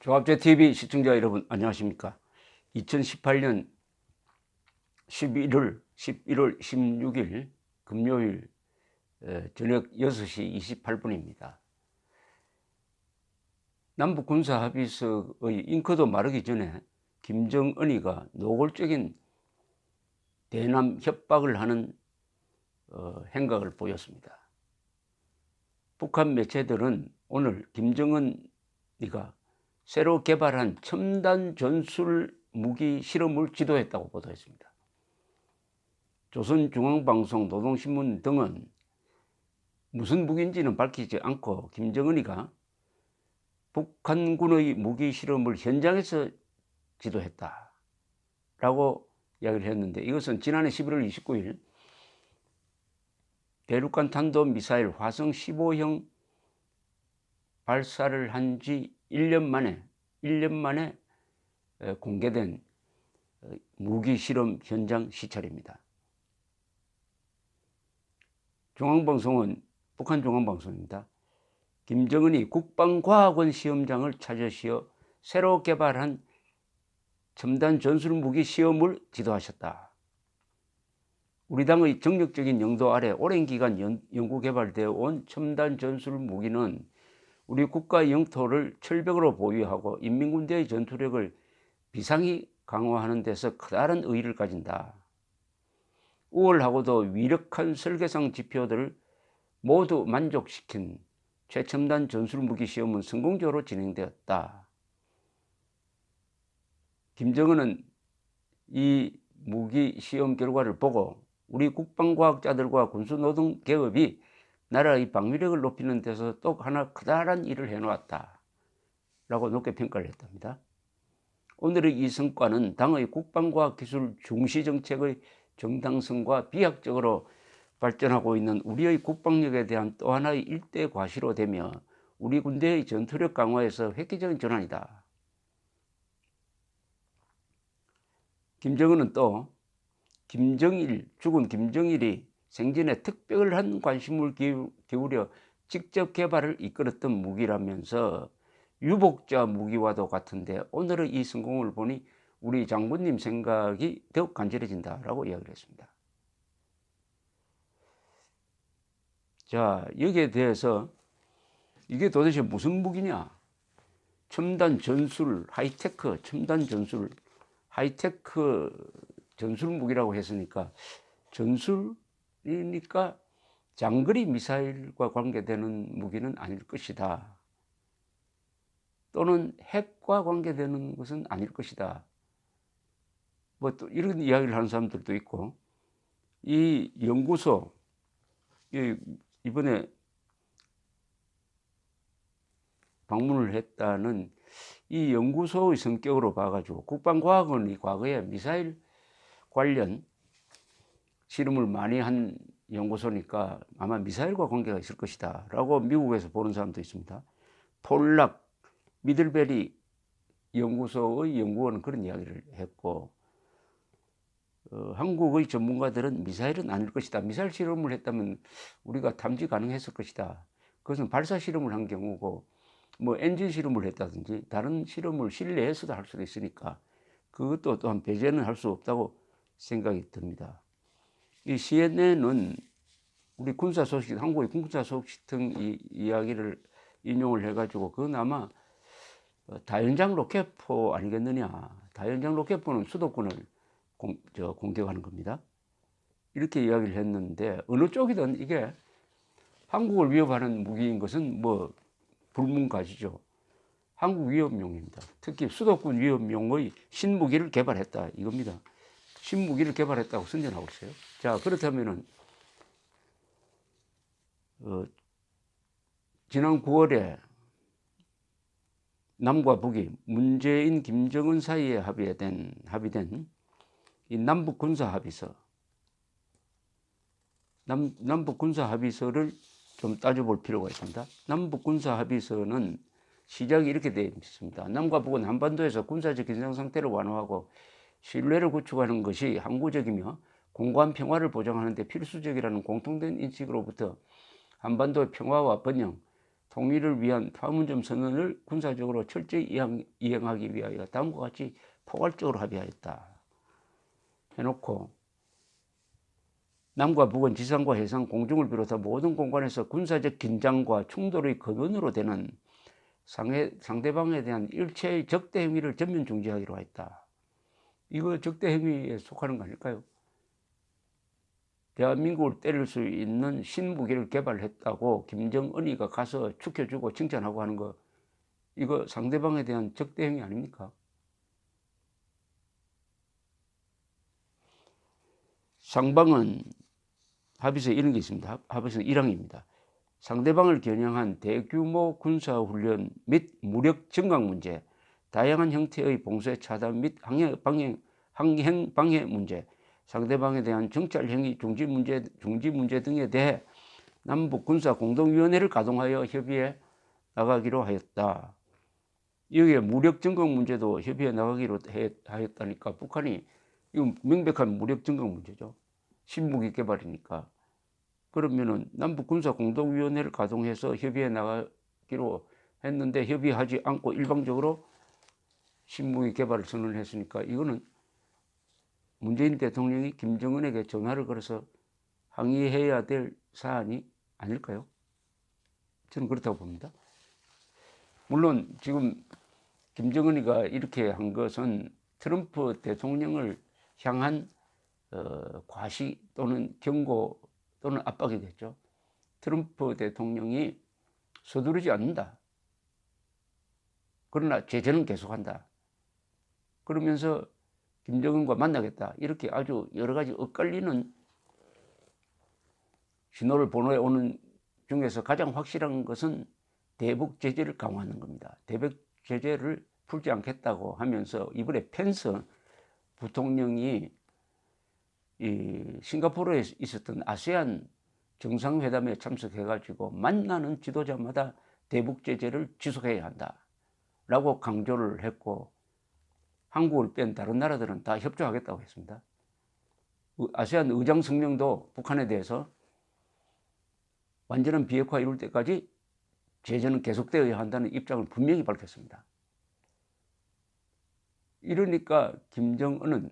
조합제TV 시청자 여러분 안녕하십니까. 2018년 11월 16일 금요일 저녁 6시 28분입니다. 남북군사합의서의 잉크도 마르기 전에 김정은이가 노골적인 대남 협박을 하는 행각을 보였습니다. 북한 매체들은 오늘 김정은이가 새로 개발한 첨단 전술 무기 실험을 지도했다고 보도했습니다. 조선중앙방송, 노동신문 등은 무슨 무기인지는 밝히지 않고 김정은이가 북한군의 무기 실험을 현장에서 지도했다라고 이야기를 했는데, 이것은 지난해 11월 29일 대륙간 탄도미사일 화성 15형 발사를 한 지 1년 만에 공개된 무기 실험 현장 시찰입니다. 중앙방송은 북한 중앙방송입니다. 김정은이 국방과학원 시험장을 찾으시어 새로 개발한 첨단 전술무기 시험을 지도하셨다. 우리 당의 정력적인 영도 아래 오랜 기간 연구개발되어 온 첨단 전술무기는 우리 국가 영토를 철벽으로 보유하고 인민군대의 전투력을 비상히 강화하는 데서 커다란 의의를 가진다. 우월하고도 위력한 설계상 지표들을 모두 만족시킨 최첨단 전술무기 시험은 성공적으로 진행되었다. 김정은은 이 무기 시험 결과를 보고 우리 국방과학자들과 군수노동계급이 나라의 방위력을 높이는 데서 또 하나 커다란 일을 해놓았다 라고 높게 평가를 했답니다. 오늘의 이 성과는 당의 국방과학기술 중시정책의 정당성과 비약적으로 발전하고 있는 우리의 국방력에 대한 또 하나의 일대 과시로 되며 우리 군대의 전투력 강화에서 획기적인 전환이다. 김정은은 또 죽은 김정일이 생전에 특별한 관심을 기울여 직접 개발을 이끌었던 무기라면서 유복자 무기와도 같은데 오늘의 이 성공을 보니 우리 장군님 생각이 더욱 간절해진다라고 이야기를 했습니다. 자, 여기에 대해서 이게 도대체 무슨 무기냐? 첨단 전술, 하이테크 전술 무기라고 했으니까 전술이니까 장거리 미사일과 관계되는 무기는 아닐 것이다. 또는 핵과 관계되는 것은 아닐 것이다. 뭐 또 이런 이야기를 하는 사람들도 있고, 이 연구소, 이번에 방문을 했다는 이 연구소의 성격으로 봐가지고 국방과학원이 과거에 미사일 관련 실험을 많이 한 연구소니까 아마 미사일과 관계가 있을 것이다 라고 미국에서 보는 사람도 있습니다. 폴락 미들베리 연구소의 연구원은 그런 이야기를 했고, 한국의 전문가들은 미사일은 아닐 것이다. 미사일 실험을 했다면 우리가 탐지 가능했을 것이다. 그것은 발사 실험을 한 경우고 뭐 엔진 실험을 했다든지 다른 실험을 실내에서도 할 수도 있으니까 그것도 또한 배제는 할 수 없다고 생각이 듭니다. 이 CNN은 우리 군사 소식, 한국의 군사 소식 등 이야기를 인용을 해가지고 그건 아마 다연장 로켓포 아니겠느냐. 다연장 로켓포는 수도권을 공격하는 겁니다. 이렇게 이야기를 했는데 어느 쪽이든 이게 한국을 위협하는 무기인 것은 뭐 불문가지죠. 한국 위협용입니다. 특히 수도권 위협용의 신무기를 개발했다 이겁니다. 신무기를 개발했다고 선전하고 있어요. 자, 그렇다면은 지난 9월에 남과 북이 문재인, 김정은 사이에 합의된 이 남북 군사 합의서, 남북 군사 합의서를 좀 따져볼 필요가 있습니다. 남북 군사 합의서는 시작이 이렇게 되어 있습니다. 남과 북은 한반도에서 군사적 긴장 상태를 완화하고 신뢰를 구축하는 것이 항구적이며 공고한 평화를 보장하는 데 필수적이라는 공통된 인식으로부터 한반도의 평화와 번영, 통일을 위한 판문점 선언을 군사적으로 철저히 이행하기 위하여 다음과 같이 포괄적으로 합의하였다. 해놓고 남과 북은 지상과 해상, 공중을 비롯한 모든 공간에서 군사적 긴장과 충돌의 근원으로 되는 상대방에 대한 일체의 적대 행위를 전면 중지하기로 했다. 이거 적대 행위에 속하는 거 아닐까요? 대한민국을 때릴 수 있는 신무기를 개발했다고 김정은이가 가서 축혀주고 칭찬하고 하는 거, 이거 상대방에 대한 적대 행위 아닙니까? 상방은 합의서에 이런 게 있습니다. 합의서 1항입니다. 상대방을 겨냥한 대규모 군사훈련 및 무력 증강 문제, 다양한 형태의 봉쇄 차단 및 항행 방해 문제, 상대방에 대한 정찰 행위 중지 문제 등에 대해 남북 군사 공동위원회를 가동하여 협의해 나가기로 하였다. 여기에 무력 증강 문제도 협의해 나가기로 하였다니까 북한이 이건 명백한 무력 증강 문제죠. 신무기 개발이니까. 그러면은 남북 군사 공동위원회를 가동해서 협의해 나가기로 했는데 협의하지 않고 일방적으로 신무기 개발을 선언했으니까 이거는 문재인 대통령이 김정은에게 전화를 걸어서 항의해야 될 사안이 아닐까요? 저는 그렇다고 봅니다. 물론 지금 김정은이가 이렇게 한 것은 트럼프 대통령을 향한 과시 또는 경고 또는 압박이 됐죠. 트럼프 대통령이 서두르지 않는다. 그러나 제재는 계속한다. 그러면서 김정은과 만나겠다. 이렇게 아주 여러 가지 엇갈리는 신호를 보내오는 중에서 가장 확실한 것은 대북 제재를 강화하는 겁니다. 대북 제재를 풀지 않겠다고 하면서 이번에 펜스 부통령이 이 싱가포르에 있었던 아세안 정상회담에 참석해가지고 만나는 지도자마다 대북 제재를 지속해야 한다라고 강조를 했고 한국을 뺀 다른 나라들은 다 협조하겠다고 했습니다. 아세안 의장 성명도 북한에 대해서 완전한 비핵화 이룰 때까지 제재는 계속되어야 한다는 입장을 분명히 밝혔습니다. 이러니까 김정은은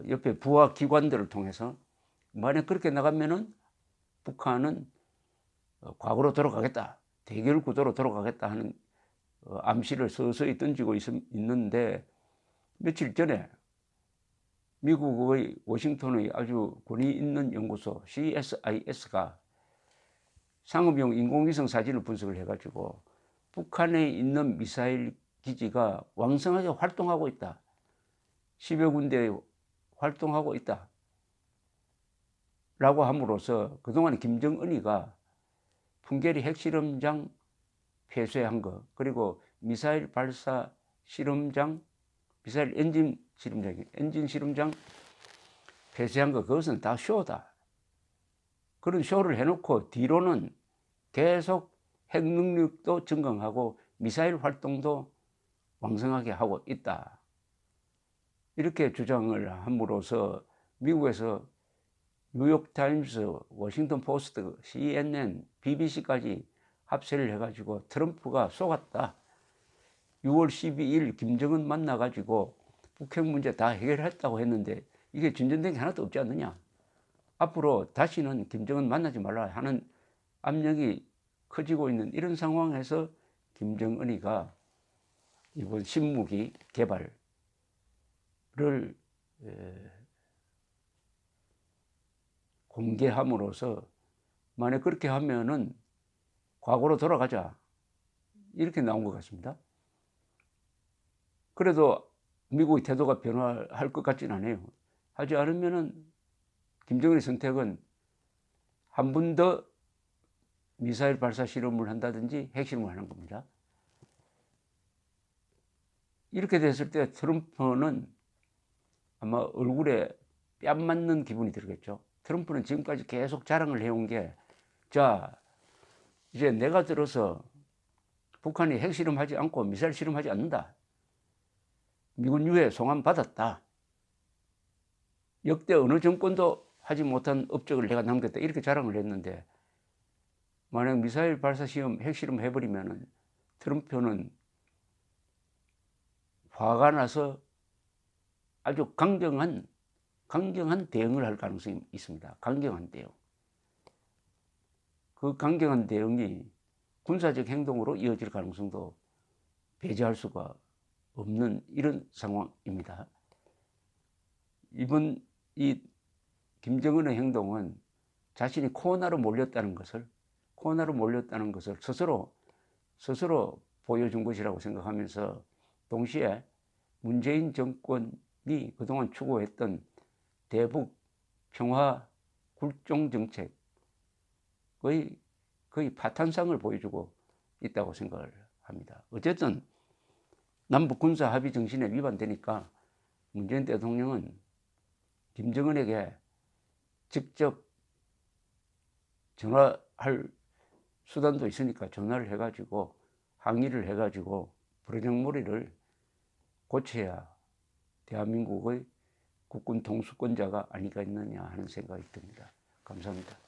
옆에 부하 기관들을 통해서 만약 그렇게 나가면은 북한은 과거로 돌아가겠다, 대결 구도로 돌아가겠다 하는 암시를 서서히 던지고 있는데 며칠 전에 미국의 워싱턴의 아주 권위 있는 연구소 CSIS가 상업용 인공위성 사진을 분석을 해가지고 북한에 있는 미사일 기지가 왕성하게 활동하고 있다. 10여 군데 활동하고 있다. 라고 함으로써 그동안 김정은이가 풍계리 핵실험장 폐쇄한 거, 그리고 미사일 발사 실험장, 미사일 엔진 실험장 폐쇄한 거, 그것은 다 쇼다. 그런 쇼를 해놓고 뒤로는 계속 핵 능력도 증강하고 미사일 활동도 왕성하게 하고 있다. 이렇게 주장을 함으로써 미국에서 뉴욕타임스, 워싱턴 포스트, CNN, BBC까지 합세를 해가지고 트럼프가 속았다. 6월 12일 김정은 만나가지고 북핵 문제 다 해결했다고 했는데 이게 진전된 게 하나도 없지 않느냐. 앞으로 다시는 김정은 만나지 말라 하는 압력이 커지고 있는 이런 상황에서 김정은이가 이번 신무기 개발을 공개함으로써 만약 그렇게 하면은 과거로 돌아가자 이렇게 나온 것 같습니다. 그래도 미국의 태도가 변화할 것 같지는 않아요. 하지 않으면은 김정은의 선택은 한 번 더 미사일 발사 실험을 한다든지 핵실험을 하는 겁니다. 이렇게 됐을 때 트럼프는 아마 얼굴에 뺨 맞는 기분이 들겠죠. 트럼프는 지금까지 계속 자랑을 해온 게, 자, 이제 내가 들어서 북한이 핵실험하지 않고 미사일 실험하지 않는다. 미군 유해 송환 받았다. 역대 어느 정권도 하지 못한 업적을 내가 남겼다. 이렇게 자랑을 했는데 만약 미사일 발사 시험, 핵실험 해버리면은 트럼프는 화가 나서 아주 강경한 대응을 할 가능성이 있습니다. 강경한 대응. 그 강경한 대응이 군사적 행동으로 이어질 가능성도 배제할 수가 없는 이런 상황입니다. 이번 이 김정은의 행동은 자신이 코로나로 몰렸다는 것을 스스로 보여준 것이라고 생각하면서 동시에 문재인 정권이 그동안 추구했던 대북 평화 굴종 정책의 거의 파탄상을 보여주고 있다고 생각을 합니다. 어쨌든 남북 군사 합의 정신에 위반되니까 문재인 대통령은 김정은에게 직접 전화할 수단도 있으니까 전화를 해가지고 항의를 해가지고 버르장머리를 고쳐야 대한민국의 국군 통수권자가 아니겠느냐 하는 생각이 듭니다. 감사합니다.